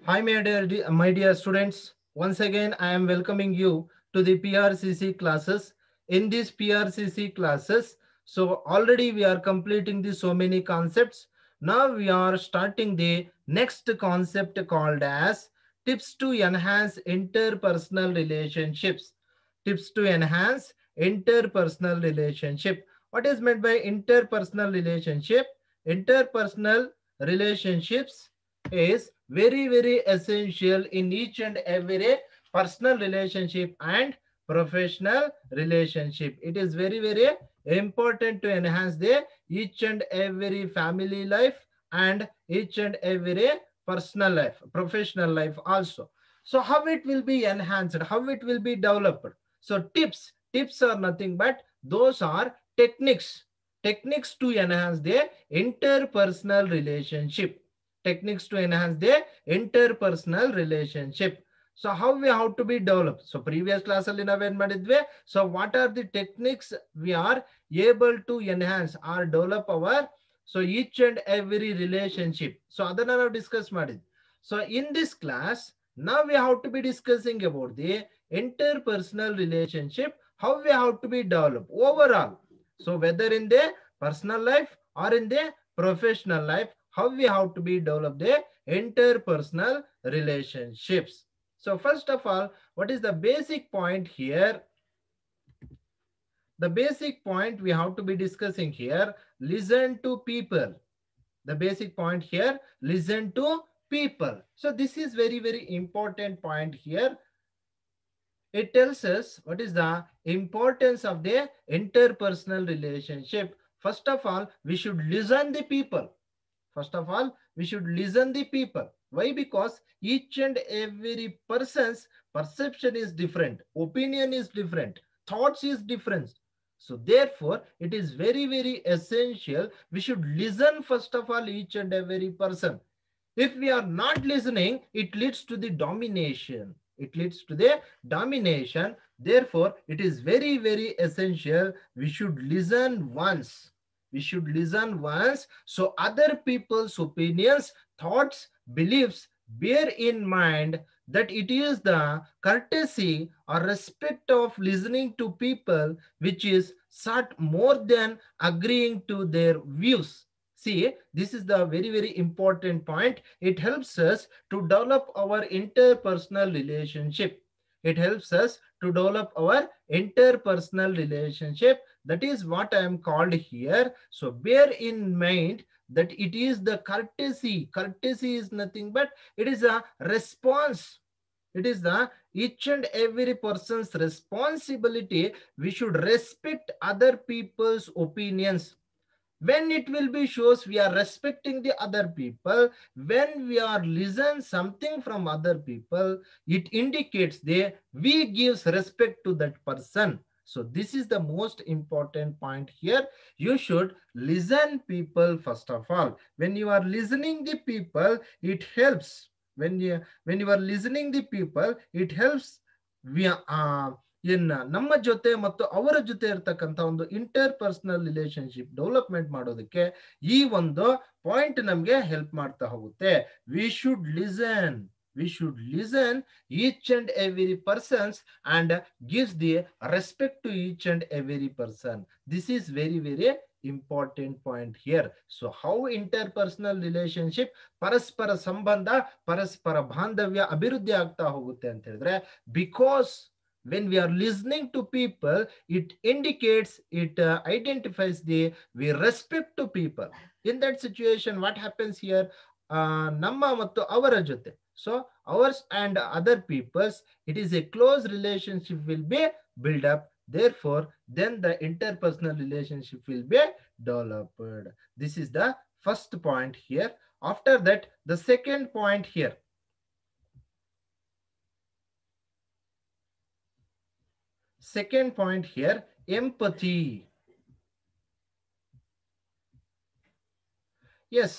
Hi, my dear students. Once again, I am welcoming you to the PRCC classes. In these PRCC classes, so already we are completing the so many concepts. Now we are starting the next concept called as tips to enhance interpersonal relationships. Tips to enhance interpersonal relationship. What is meant by interpersonal relationship? Interpersonal relationships is very essential in each and every personal relationship and professional relationship. It is very important to enhance the each and every family life and each and every personal life, professional life also. So how it will be enhanced, how it will be developed? So tips are nothing but those are techniques to enhance the interpersonal relationship, techniques to enhance the interpersonal relationship. So how we have to be developed? So previous class ಅಲ್ಲಿ ನಾವೇನ್ ಮಾಡಿದ್ವಿ? So what are the techniques we are able to enhance or develop our so each and every relationship? So ಅದನ್ನ ನಾವು discuss ಮಾಡಿದ್ವಿ. So in this class, now we have to be discussing about the interpersonal relationship, how we have to be developed overall. So whether in the personal life or in the professional life, how we have to be develop the interpersonal relationships. So first of all, what is the basic point here? The basic point we have to be discussing here: listen to people. The basic point here: listen to people. So this is very important point here. It tells us what is the importance of the interpersonal relationship. First of all, we should listen the people. First of all, we should listen the people. Why? Because each and every person's perception is different, opinion is different, thoughts is different. So therefore, it is very essential. We should listen first of all each and every person. If we are not listening, it leads to the domination. It leads to the domination. Therefore, it is very essential. We should listen once. We should listen once. So other people's opinions, thoughts, beliefs, bear in mind that it is the courtesy or respect of listening to people which is sought more than agreeing to their views. See, this is the very important point. It helps us to develop our interpersonal relationship. It helps us to develop our interpersonal relationship. That is what I am called here. So bear in mind that it is the courtesy. Courtesy is nothing but it is a response. It is the each and every person's responsibility. We should respect other people's opinions. When it will be shows we are respecting the other people, when we are listen something from other people, it indicates they we gives respect to that person. So this is the most important point here. You should listen people first of all. When you are listening the people, it helps. When you are listening the people, it helps. We ನಮ್ಮ ಜೊತೆ ಮತ್ತು ಅವರ ಜೊತೆ ಇರತಕ್ಕಂತ ಒಂದು inter personal relationship development ಮಾಡೋದಕ್ಕೆ ಈ ಒಂದು ಪಾಯಿಂಟ್ ನಮಗೆ ಹೆಲ್ಪ್ ಮಾಡ್ತಾ ಹೋಗುತ್ತೆ. We should listen. We should listen each and every persons and gives the respect to each and every person. This is very important point here. So how interpersonal relationship, ಪರಸ್ಪರ ಸಂಬಂಧ, ಪರಸ್ಪರ ಬಾಂಧವ್ಯ ಅಭಿವೃದ್ಧಿ ಆಗ್ತಾ ಹೋಗುತ್ತೆ ಅಂತ ಹೇಳಿದ್ರೆ, because when we are listening to people, it indicates, it identifies the we respect to people. In that situation, what happens here? ನಮ್ಮ ಮತ್ತು ಅವರ ಜೊತೆ, so ours and other people's, it is a close relationship will be built up. Therefore, then the interpersonal relationship will be developed. This is the first point here. After that, the second point here. Second point here, empathy. Yes,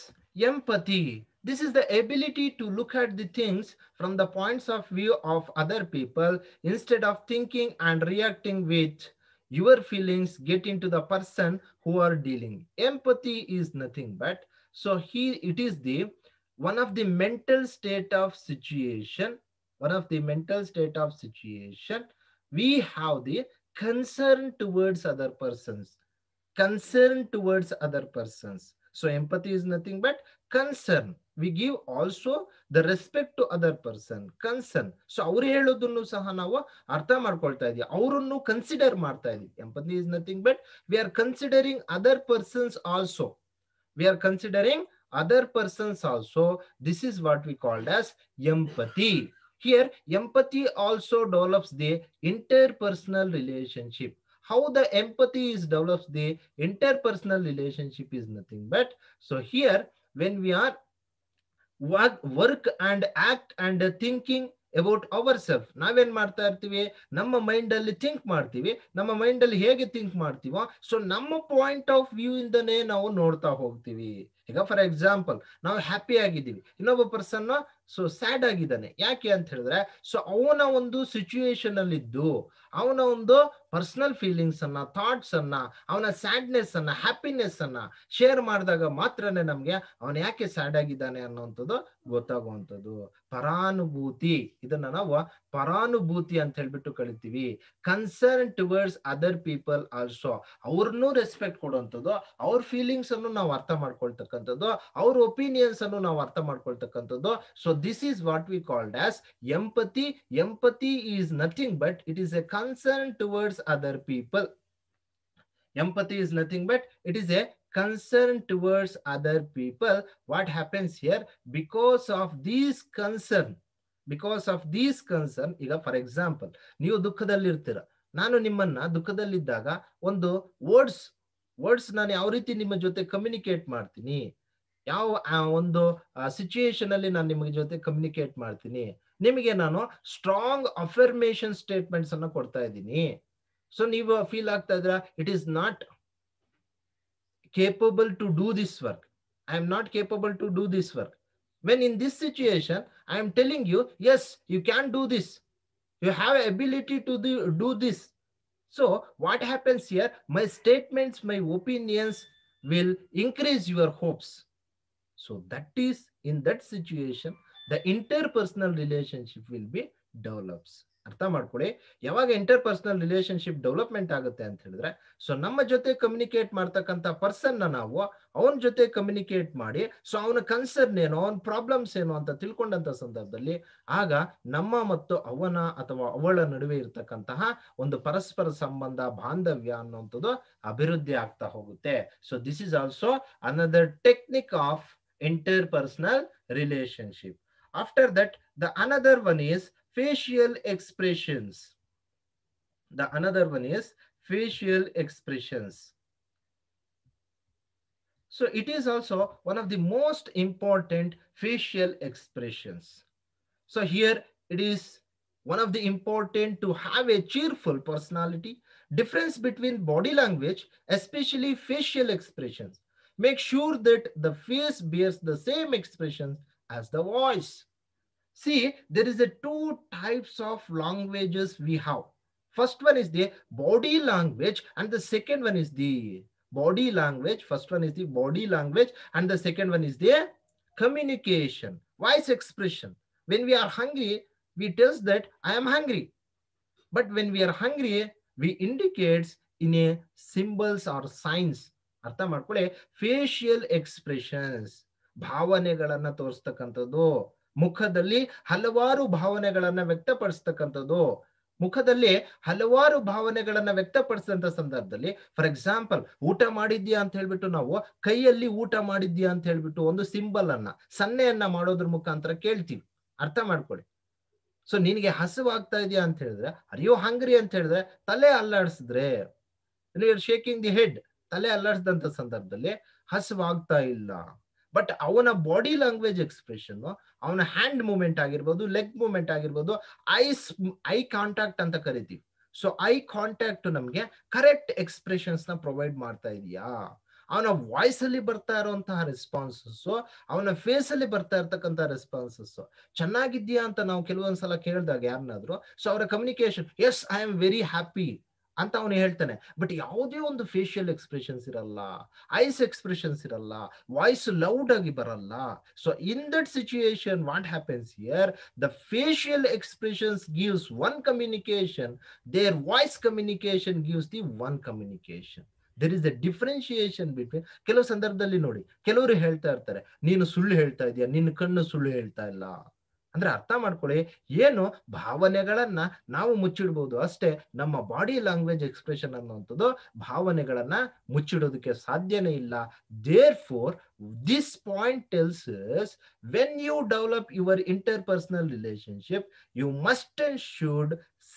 empathy. This is the ability to look at the things from the points of view of other people instead of thinking and reacting with your feelings, get into the person who are dealing. Empathy is nothing but, so it is the one of the mental state of situation, one of the mental state of situation, we have the concern towards other persons, concern towards other persons. So empathy is nothing but concern. We give also the respect to other person, concern. So ಅವ್ರು ಹೇಳೋದನ್ನು ಸಹ ನಾವು ಅರ್ಥ ಮಾಡ್ಕೊಳ್ತಾ ಇದೀವಿ, ಅವರನ್ನು consider ಮಾಡ್ತಾ ಇದೀವಿ. Empathy is nothing but we are considering other persons also, we are considering other persons also. This is what we called as empathy. Here empathy also develops the interpersonal relationship. How the empathy is develops the interpersonal relationship is nothing but, so here when we are work and act and thinking about our self, ನಾವೇನ್ ಮಾಡ್ತಾ ಇರ್ತೀವಿ, ನಮ್ಮ mind ಅಲ್ಲಿ think ಮಾಡ್ತೀವಿ, ನಮ್ಮ mind ಅಲ್ಲಿ ಹೇಗೆ think ಮಾಡ್ತೀವೋ ಸೊ ನಮ್ಮ ಪಾಯಿಂಟ್ ಆಫ್ ವ್ಯೂ ಇಂದನೇ ನಾವು ನೋಡ್ತಾ ಹೋಗ್ತೀವಿ. ಈಗ ಫಾರ್ ಎಕ್ಸಾಂಪಲ್ ನಾವು ಹ್ಯಾಪಿ ಆಗಿದ್ದೀವಿ, ಇನ್ನೊಬ್ಬ ಪರ್ಸನ್ ಸೊ ಸ್ಯಾಡ್ ಆಗಿದ್ದಾನೆ. ಯಾಕೆ ಅಂತ ಹೇಳಿದ್ರೆ ಸೊ ಅವನ ಒಂದು ಸಿಚುಯೇಷನ್ ಅಲ್ಲಿ ಇದ್ದು ಅವನ ಒಂದು ಪರ್ಸನಲ್ ಫೀಲಿಂಗ್ಸ್ ಅನ್ನ, ಥಾಟ್ಸ್ ಅನ್ನ, ಅವನ ಸ್ಯಾಡ್ನೆಸ್ ಅನ್ನ, ಹ್ಯಾಪಿನೆಸ್ ಅನ್ನ ಶೇರ್ ಮಾಡಿದಾಗ ಮಾತ್ರನೇ ನಮ್ಗೆ ಅವನು ಯಾಕೆ ಸ್ಯಾಡ್ ಆಗಿದ್ದಾನೆ ಅನ್ನೋಂಥದ್ದು ಗೊತ್ತಾಗುವಂಥದ್ದು. ಪರಾನುಭೂತಿ, ಇದನ್ನ ನಾವು ಪರಾನುಭೂತಿ ಅಂತ ಹೇಳ್ಬಿಟ್ಟು ಕಳಿತೀವಿ. Concern towards other people also, ಅವ್ರನ್ನೂ ರೆಸ್ಪೆಕ್ಟ್ ಕೊಡುವಂಥದ್ದು, ಅವ್ರ ಫೀಲಿಂಗ್ಸ್ ಅನ್ನು ನಾವು ಅರ್ಥ ಮಾಡ್ಕೊಳ್ತಕ್ಕಂಥದ್ದು, ಅವ್ರ ಒಪಿನಿಯನ್ಸ್ ಅನ್ನು ನಾವು ಅರ್ಥ ಮಾಡ್ಕೊಳ್ತಕ್ಕಂಥದ್ದು. So this is what we called as empathy. Empathy is nothing but it is a concern towards other people. Empathy is nothing but it is a concern towards other people. What happens here, because of these concern, because of these concern, ಈಗ for example ನೀವು ದುಃಖದಲ್ಲಿರ್ತೀರ, ನಾನು ನಿಮ್ಮನ್ನ ದುಃಖದಲ್ಲಿದ್ದಾಗ ಒಂದು words ನಾನು ಯಾವ ರೀತಿ ನಿಮ್ಮ ಜೊತೆ ಕಮ್ಯುನಿಕೇಟ್ ಮಾಡ್ತೀನಿ, ಯಾವ ಒಂದು ಸಿಚುಯೇಷನ್ ಅಲ್ಲಿ ನಾನು ನಿಮಗೆ ಜೊತೆ ಕಮ್ಯುನಿಕೇಟ್ ಮಾಡ್ತೀನಿ, ನಿಮಗೆ ನಾನು ಸ್ಟ್ರಾಂಗ್ ಅಫರ್ಮೇಶನ್ ಸ್ಟೇಟ್ಮೆಂಟ್ಸ್ ಅನ್ನ ಕೊಡ್ತಾ ಇದ್ದೀನಿ. ಸೊ ನೀವು ಫೀಲ್ ಆಗ್ತಾ ಇದ್ರ, it is not capable to do this work, I am not capable to do this work. When in this situation I am telling you, yes you can do this, you have ability to do this. So what happens here, my statements, my opinions will increase your hopes. So that is, in that situation the interpersonal relationship will be develops. ಅರ್ಥ ಮಾಡ್ಕೊಳ್ಳಿ, ಯಾವಾಗ interpersonal relationship development ಆಗುತ್ತೆ ಅಂತ ಹೇಳಿದ್ರೆ so ನಮ್ಮ ಜೊತೆ communicate ಮಾಡ್ತಕ್ಕಂಥ person ನಾವು ಅವನ ಜೊತೆ ಕಮ್ಯುನಿಕೇಟ್ ಮಾಡಿ ಸೊ ಅವನ ಕನ್ಸರ್ನ್ ಏನು, ಅವನ ಪ್ರಾಬ್ಲಮ್ಸ್ ಏನು ಅಂತ ತಿಳ್ಕೊಂಡಂತ ಸಂದರ್ಭದಲ್ಲಿ ಆಗ ನಮ್ಮ ಮತ್ತು ಅವನ ಅಥವಾ ಅವಳ ನಡುವೆ ಇರತಕ್ಕಂತಹ ಒಂದು ಪರಸ್ಪರ ಸಂಬಂಧ, ಬಾಂಧವ್ಯ ಅನ್ನುವಂಥದ್ದು ಅಭಿವೃದ್ಧಿ ಆಗ್ತಾ ಹೋಗುತ್ತೆ. So this is also another technique of interpersonal relationship. After that, the another one is facial expressions. The another one is facial expressions. So it is also one of the most important facial expressions. So here it is one of the important to have a cheerful personality. Difference between body language, especially facial expressions. Make sure that the face bears the same expression as the voice. See, there is a two types of languages we have. First one is the body language and the second one is the body language. First one is the body language and the second one is the communication, voice expression. When we are hungry, we tell that I am hungry. But when we are hungry, we indicates in a symbols or signs. ಅರ್ಥ ಮಾಡ್ಕೊಳ್ಳಿ, facial expressions, ಭಾವನೆಗಳನ್ನ ತೋರಿಸ್ತಕ್ಕಂಥದ್ದು, ಮುಖದಲ್ಲಿ ಹಲವಾರು ಭಾವನೆಗಳನ್ನ ವ್ಯಕ್ತಪಡಿಸ್ತಕ್ಕಂಥದ್ದು. ಮುಖದಲ್ಲಿ ಹಲವಾರು ಭಾವನೆಗಳನ್ನ ವ್ಯಕ್ತಪಡಿಸಿದಂತ ಸಂದರ್ಭದಲ್ಲಿ ಫಾರ್ ಎಕ್ಸಾಂಪಲ್ ಊಟ ಮಾಡಿದ್ಯಾ ಅಂತ ಹೇಳ್ಬಿಟ್ಟು ನಾವು ಕೈಯಲ್ಲಿ ಊಟ ಮಾಡಿದ್ಯಾ ಅಂತ ಹೇಳ್ಬಿಟ್ಟು ಒಂದು ಸಿಂಬಲ್ ಅನ್ನ, ಸನ್ನೆಯನ್ನ ಮಾಡೋದ್ರ ಮುಖಾಂತರ ಕೇಳ್ತೀವಿ. ಅರ್ಥ ಮಾಡ್ಕೊಳ್ಳಿ. ಸೊ ನಿನಗೆ ಹಸಿವಾಗ್ತಾ ಇದೆಯಾ ಅಂತ ಹೇಳಿದ್ರೆ, ಅರಿಯೋ ಹಂಗ್ರಿ ಅಂತ ಹೇಳಿದ್ರೆ ತಲೆ ಅಲ್ಲಾಡಿಸಿದ್ರೆ, ಶೇಕಿಂಗ್ ದಿ ಹೆಡ್, ತಲೆ ಅಲ್ಲಾಡಿಸಿದಂತ ಸಂದರ್ಭದಲ್ಲಿ ಹಸಿವಾಗ್ತಾ ಇಲ್ಲ. ಬಟ್ ಅವನ ಬಾಡಿ ಲ್ಯಾಂಗ್ವೇಜ್ ಎಕ್ಸ್ಪ್ರೆಷನ್, ಅವನ ಹ್ಯಾಂಡ್ ಮೂವ್ಮೆಂಟ್ ಆಗಿರ್ಬೋದು, ಲೆಗ್ ಮೂವ್ಮೆಂಟ್ ಆಗಿರ್ಬೋದು, ಐ ಕಾಂಟ್ಯಾಕ್ಟ್ ಅಂತ ಕರಿತೀವಿ. ಸೊ ಐ ಕಾಂಟ್ಯಾಕ್ಟ್ ನಮ್ಗೆ ಕರೆಕ್ಟ್ ಎಕ್ಸ್ಪ್ರೆಷನ್ಸ್ ನ ಪ್ರೊವೈಡ್ ಮಾಡ್ತಾ ಇದೆಯಾ, ಅವನ ವಾಯ್ಸ್ ಅಲ್ಲಿ ಬರ್ತಾ ಇರುವಂತಹ ರೆಸ್ಪಾನ್ಸಸ್, ಅವನ ಫೇಸ್ ಅಲ್ಲಿ ಬರ್ತಾ ಇರ್ತಕ್ಕಂಥ ರೆಸ್ಪಾನ್ಸಸ್ ಚೆನ್ನಾಗಿದ್ಯಾ ಅಂತ ನಾವು ಕೆಲವೊಂದ್ಸಲ ಕೇಳಿದಾಗ ಯಾರನ್ನಾದ್ರು, ಸೊ ಅವರ communication, yes I am very happy, ಅಂತ ಅವನು ಹೇಳ್ತಾನೆ. ಬಟ್ ಯಾವುದೇ ಒಂದು ಫೇಶಿಯಲ್ ಎಕ್ಸ್ಪ್ರೆಷನ್ಸ್ ಇರಲ್ಲ, ಐಸ್ ಎಕ್ಸ್ಪ್ರೆಷನ್ಸ್ ಇರಲ್ಲ, ವಾಯ್ಸ್ ಲೌಡ್ ಆಗಿ ಬರಲ್ಲ. So in that situation what happens here, the facial expressions gives one communication, their voice communication gives the one communication. There is the differentiation between. ಕೆಲವು ಸಂದರ್ಭದಲ್ಲಿ ನೋಡಿ, ಕೆಲವರು ಹೇಳ್ತಾ ಇರ್ತಾರೆ, ನೀನು ಸುಳ್ಳು ಹೇಳ್ತಾ ಇದೀಯ, ನಿನ್ನ ಕಣ್ಣು ಸುಳ್ಳು ಹೇಳ್ತಾ ಇಲ್ಲ. ಅಂದ್ರೆ ಅರ್ಥ ಮಾಡ್ಕೊಳ್ಳಿ, ಏನು ಭಾವನೆಗಳನ್ನ ನಾವು ಮುಚ್ಚಿಡ್ಬೋದು ಅಷ್ಟೇ, ನಮ್ಮ ಬಾಡಿ ಲ್ಯಾಂಗ್ವೇಜ್ ಎಕ್ಸ್ಪ್ರೆಷನ್ ಅನ್ನುವಂಥದ್ದು ಭಾವನೆಗಳನ್ನ ಮುಚ್ಚಿಡೋದಕ್ಕೆ ಸಾಧ್ಯನೇ ಇಲ್ಲ. Therefore this point tells us, when you develop your interpersonal relationship, you must and should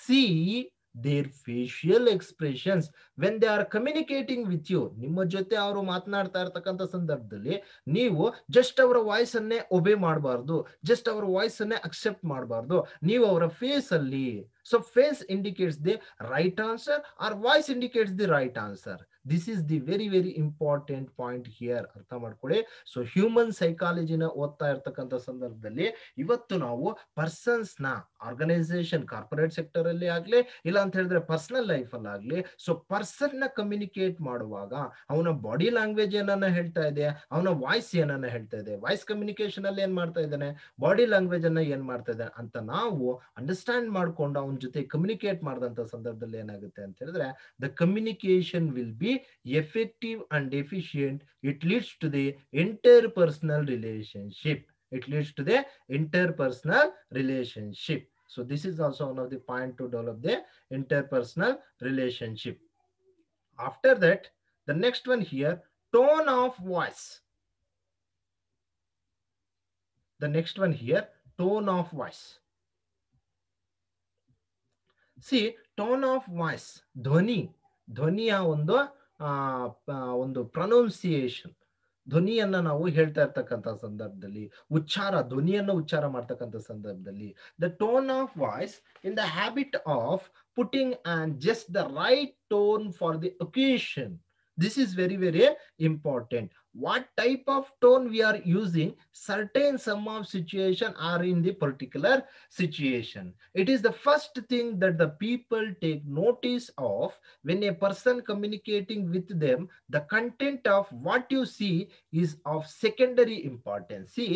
see their facial expressions when they are communicating with you. ನಿಮ್ಮ ಜೊತೆ ಅವರು ಮಾತನಾಡ್ತಾ ಇರ್ತಕ್ಕಂಥ ಸಂದರ್ಭದಲ್ಲಿ ನೀವು ಜಸ್ಟ್ ಅವರ ವಾಯ್ಸ್ ಅನ್ನೇ ಒಬೆ ಮಾಡಬಾರ್ದು, ಜಸ್ಟ್ ಅವರ ವಾಯ್ಸ್ ಅನ್ನೇ ಅಕ್ಸೆಪ್ಟ್ ಮಾಡಬಾರ್ದು. ನೀವು ಅವರ ಫೇಸ್ ಅಲ್ಲಿ, so face indicates the right answer or voice indicates the right answer. This is the very very important point here, ಅರ್ಥ ಮಾಡ್ಕೊಳ್ಳಿ. ಸೊ ಹ್ಯೂಮನ್ ಸೈಕಾಲಜಿನ ಓದ್ತಾ ಇರ್ತಕ್ಕಂಥ ಸಂದರ್ಭದಲ್ಲಿ ಇವತ್ತು ನಾವು ಪರ್ಸನ್ಸ್ ನ ಆರ್ಗನೈಸೇಷನ್, ಕಾರ್ಪೊರೇಟ್ ಸೆಕ್ಟರ್ ಅಲ್ಲಿ ಆಗ್ಲಿ, ಇಲ್ಲ ಅಂತ ಹೇಳಿದ್ರೆ ಪರ್ಸನಲ್ ಲೈಫ್ ಅಲ್ಲಿ ಆಗ್ಲಿ, ಸೊ ಪರ್ಸನ್ ನ ಕಮ್ಯುನಿಕೇಟ್ ಮಾಡುವಾಗ ಅವನ ಬಾಡಿ ಲ್ಯಾಂಗ್ವೇಜ್ ಏನನ್ನ ಹೇಳ್ತಾ ಇದೆ, ಅವನ ವಾಯ್ಸ್ ಏನನ್ನ ಹೇಳ್ತಾ ಇದೆ, ವಾಯ್ಸ್ ಕಮ್ಯುನಿಕೇಶನ್ ಅಲ್ಲಿ ಏನ್ ಮಾಡ್ತಾ ಇದ್ದಾನೆ, ಬಾಡಿ ಲ್ಯಾಂಗ್ವೇಜ್ ಅನ್ನ ಏನ್ ಮಾಡ್ತಾ ಇದ್ದಾನೆ ಅಂತ ನಾವು ಅಂಡರ್ಸ್ಟ್ಯಾಂಡ್ ಮಾಡ್ಕೊಂಡು ಅವನ ಜೊತೆ ಕಮ್ಯುನಿಕೇಟ್ ಮಾಡಿದಂತ ಸಂದರ್ಭದಲ್ಲಿ ಏನಾಗುತ್ತೆ ಅಂತ ಹೇಳಿದ್ರೆ, the communication will be effective and efficient. It leads to the interpersonal relationship. It leads to the interpersonal relationship. So this is also one of the point to develop the interpersonal relationship. After that, the next one here, tone of voice. The next one here, tone of voice. See, tone of voice, ಧ್ವನಿಯ ಒಂದು pronunciation, ಧ್ವನಿಯನ್ನ ನಾವು ಹೇಳ್ತಾ ಇರ್ತಕ್ಕಂಥ ಸಂದರ್ಭದಲ್ಲಿ, ಧ್ವನಿಯನ್ನು ಉಚ್ಚಾರ ಮಾಡ್ತಕ್ಕಂಥ ಸಂದರ್ಭದಲ್ಲಿ, the tone of voice in the habit of putting and just the right tone for the occasion. This is very very important. What type of tone we are using, certain sum of situation are in the particular situation. It is the first thing that the people take notice of when a person communicating with them. The content of what you see is of secondary importance. See,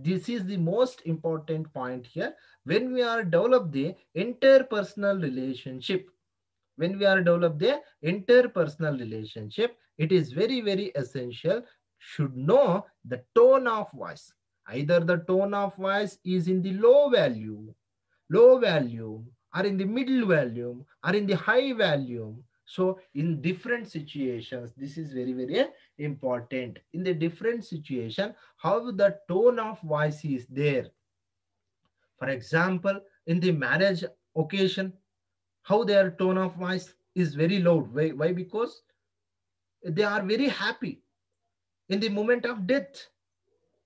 this is the most important point here. When we are develop the interpersonal relationship, when we are develop the interpersonal relationship, it is very very essential should know the tone of voice. Either the tone of voice is in the low volume, or in the middle volume, or in the high volume. So in different situations, this is very very important. In the different situation, how the tone of voice is there. For example, in the marriage occasion, how their tone of voice is very loud. Why? Because they are very happy. In the moment of death,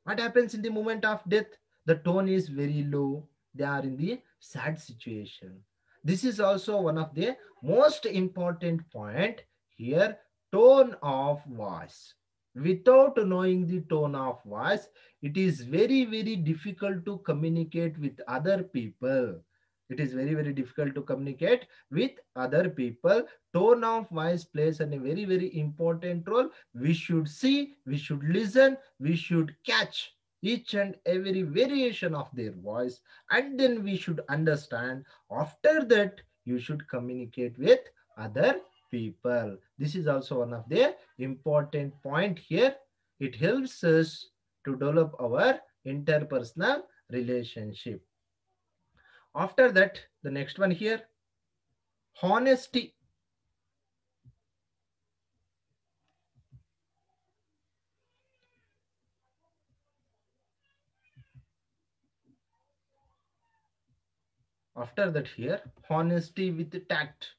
what happens in the moment of death? The tone is very low. They are in the sad situation. This is also one of the most important point here, tone of voice. Without knowing the tone of voice, it is very very difficult to communicate with other people. It is very very difficult to communicate with other people. Tone of voice plays a very very important role. We should see, we should listen, we should catch each and every variation of their voice, and then we should understand. After that, you should communicate with other people. This is also one of the important point here. It helps us to develop our interpersonal relationship. After that, the next one here, honesty. After that here, honesty with tact.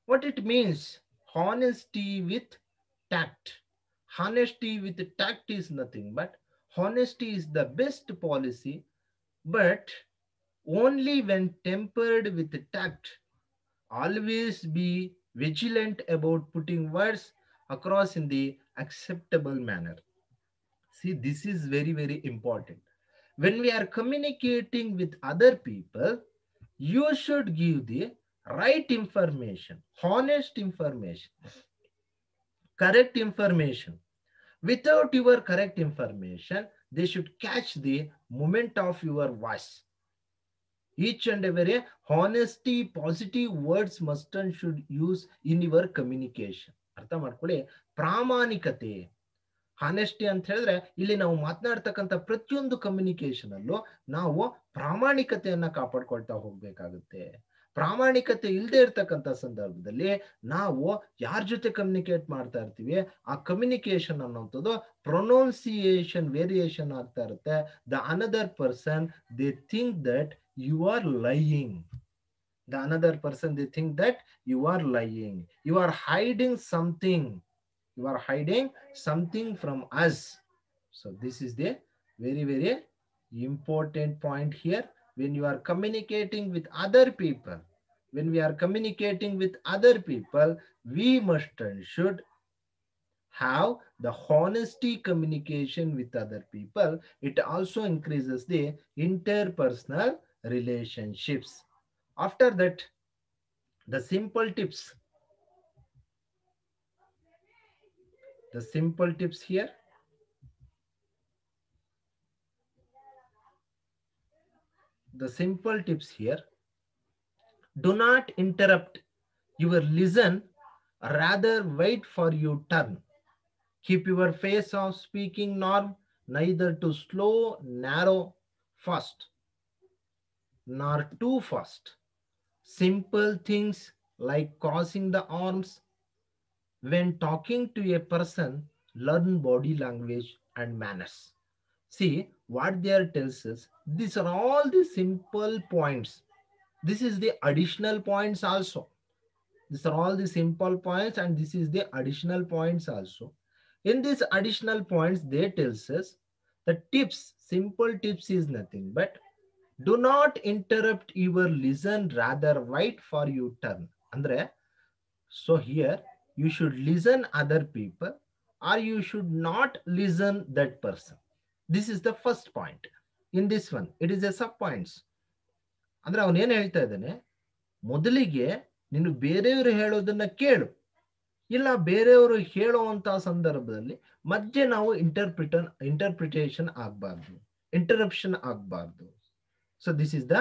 What it means, honesty with tact. Honesty with tact is nothing but honesty is the best policy, but only when tempered with tact. Always be vigilant about putting words across in the acceptable manner. See, this is very very important. When we are communicating with other people, you should give the right information, honest information, correct information. Without your correct information, they should catch the moment of your voice. Each and every honesty, positive words must and should use in your communication. ಅರ್ಥ ಮಾಡ್ಕೊಳ್ಳಿ. ಪ್ರಾಮಾಣಿಕತೆ, honesty ಅಂತ ಹೇಳಿದ್ರೆ ಇಲ್ಲಿ ನಾವು ಮಾತನಾಡ್ತಕ್ಕಂಥ ಪ್ರತಿಯೊಂದು communication ಅಲ್ಲೂ ನಾವು ಪ್ರಾಮಾಣಿಕತೆಯನ್ನ ಕಾಪಾಡ್ಕೊಳ್ತಾ ಹೋಗ್ಬೇಕಾಗುತ್ತೆ. ಪ್ರಾಮಾಣಿಕತೆ ಇಲ್ಲದೆ ಇರ್ತಕ್ಕಂಥ ಸಂದರ್ಭದಲ್ಲಿ ನಾವು ಯಾರ ಜೊತೆ ಕಮ್ಯುನಿಕೇಟ್ ಮಾಡ್ತಾ ಇರ್ತೀವಿ, ಆ ಕಮ್ಯುನಿಕೇಶನ್ ಅನ್ನೋಂಥದ್ದು ಪ್ರೊನೌನ್ಸಿಯೇಷನ್ ವೇರಿಯೇಷನ್ ಆಗ್ತಾ ಇರುತ್ತೆ. The another person they think that you are lying. The another person they think that you are lying, you are hiding something, you are hiding something from us. So this is the very very important point here. When you are communicating with other people, when we are communicating with other people, we must and should have the honesty communication with other people. It also increases the interpersonal relationships. After that, the simple tips. The simple tips here. The simple tips here. Do not interrupt your listen, rather wait for your turn. Keep your pace of speaking norm, neither too slow, narrow, fast, nor too fast. Simple things like crossing the arms when talking to a person, learn body language and manners. See what they are tells us. These are all the simple points. This is the additional points also. These are all the simple points and this is the additional points also. In these additional points, they tells us the tips, simple tips is nothing but do not interrupt your listen, rather wait for your turn. Andre, so here you should listen other people or you should not listen that person. This is the first point. In this one, it is a sub points. ಅಂದ್ರೆ ಅವನು ಏನ್ ಹೇಳ್ತಾ ಇದ್ದಾನೆ, ಮೊದಲಿಗೆ ನೀನು ಬೇರೆಯವರು ಹೇಳೋದನ್ನ ಕೇಳು, ಇಲ್ಲ ಬೇರೆಯವರು ಹೇಳುವಂತಹ ಸಂದರ್ಭದಲ್ಲಿ ಮಧ್ಯೆ ನಾವು ಇಂಟರ್ಪ್ರಿಟೇಷನ್ ಆಗಬಾರ್ದು, ಇಂಟರಪ್ಷನ್ ಆಗಬಾರ್ದು. So this is the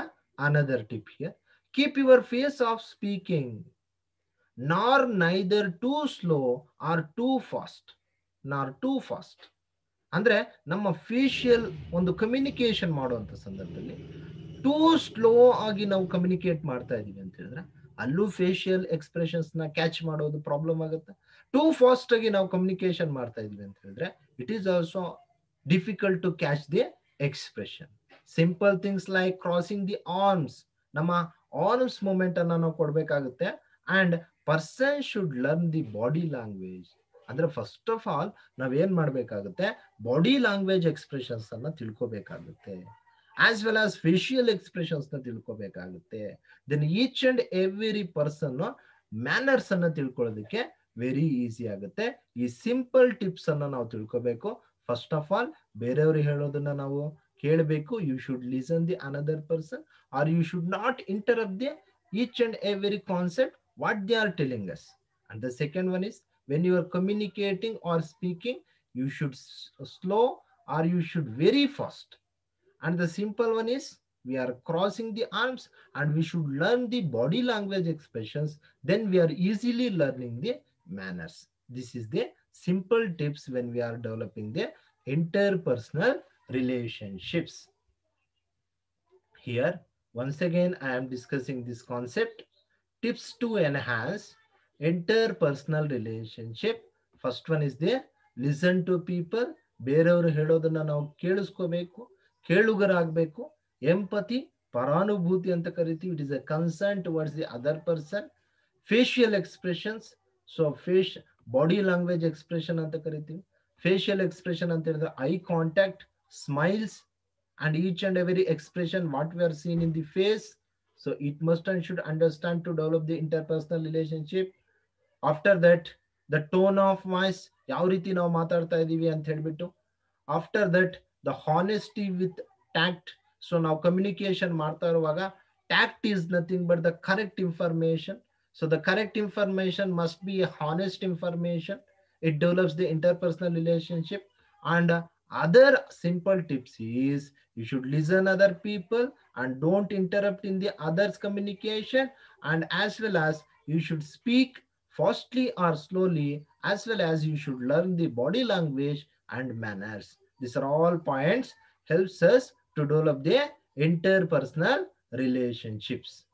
another tip here. Keep your pace of speaking, nor neither too slow or too fast, nor too fast. ಅಂದ್ರೆ ನಮ್ಮ ಫೇಶಿಯಲ್ ಒಂದು ಕಮ್ಯುನಿಕೇಶನ್ ಮಾಡುವಂತ ಸಂದರ್ಭದಲ್ಲಿ ಟೂ ಸ್ಲೋ ಆಗಿ ನಾವು ಕಮ್ಯುನಿಕೇಟ್ ಮಾಡ್ತಾ ಇದೀವಿ ಅಂತ ಹೇಳಿದ್ರೆ ಅಲ್ಲೂ ಫೇಶಿಯಲ್ ಎಕ್ಸ್ಪ್ರೆಷನ್ಸ್ ನ ಕ್ಯಾಚ್ ಮಾಡೋದು ಪ್ರಾಬ್ಲಮ್ ಆಗುತ್ತೆ. ಟೂ ಫಾಸ್ಟ್ ಆಗಿ ನಾವು ಕಮ್ಯುನಿಕೇಶನ್ ಮಾಡ್ತಾ ಇದೀವಿ ಅಂತ ಹೇಳಿದ್ರೆ it is also difficult to catch the expression. Simple things like crossing the arms, ನಮ್ಮ ಆರ್ಮ್ಸ್ ಮೂಮೆಂಟ್ ಅನ್ನ ನಾವು ಕೊಡ್ಬೇಕಾಗುತ್ತೆ. And person should learn the body language. ಅಂದ್ರೆ ಫಸ್ಟ್ ಆಫ್ ಆಲ್ ನಾವೇನ್ ಮಾಡ್ಬೇಕಾಗುತ್ತೆ, ಬಾಡಿ ಲ್ಯಾಂಗ್ವೇಜ್ ಎಕ್ಸ್ಪ್ರೆಷನ್ಸ್ ಅನ್ನ ತಿಳ್ಕೊಬೇಕಾಗುತ್ತೆ, as well as facial expressions ನ ತಿಳ್ಕೊಬೇಕಾಗುತ್ತೆ. Then each and every person manners ಅನ್ನ ತಿಳ್ಕೊಳ್ಳೋದಕ್ಕೆ ವೆರಿ ಈಸಿ ಆಗುತ್ತೆ. ಈ ಸಿಂಪಲ್ ಟಿಪ್ಸ್ ಅನ್ನ ನಾವು ತಿಳ್ಕೊಬೇಕು. ಫಸ್ಟ್ ಆಫ್ ಆಲ್ ಬೇರೆಯವರು ಹೇಳೋದನ್ನ ನಾವು ಕೇಳಬೇಕು. You should listen the another person or you should not interrupt the each and every concept what they are telling us. And the second one is when you are communicating or speaking, you should slow or you should very fast. And the simple one is we are crossing the arms and we should learn the body language expressions, then we are easily learning the manners. This is the simple tips when we are developing the interpersonal relationships. Here once again I am discussing this concept, tips to enhance interpersonal relationship. First one is there, listen to people. ಬೇರೆಯವರು ಹೇಳೋದನ್ನ ನಾವು ಕೇಳಿಸ್ಕೋಬೇಕು, ಕೇಳುಗರಾಗಬೇಕು. Empathy, ಪರಾನುಭೂತಿ ಅಂತ ಕರಿತೀವಿ. It is a concern towards the other person. Facial expressions, so body language expression ಅಂತ ಕರಿತೀವಿ. Facial expression ಅಂತ ಹೇಳಿದ್ರೆ eye contact, smiles and each and every expression what we are seeing in the face. So it must and should understand to develop the interpersonal relationship. After that, the tone of voice, ಯಾವ ರೀತಿ ನಾವು ಮಾತಾಡ್ತಾ ಇದೀವಿ ಅಂತ ಹೇಳ್ಬಿಟ್ಟು. After that the honesty with tact. So ನಾವು communication ಮಾಡ್ತಾ ಇರುವಾಗ Tact is nothing but the correct information. So the correct information must be a honest information. It develops the interpersonal relationship. And other simple tips is you should listen other people and don't interrupt in the others communication, and as well as you should speak fastly or slowly, as well as you should learn the body language and manners. These are all points helps us to develop the interpersonal relationships.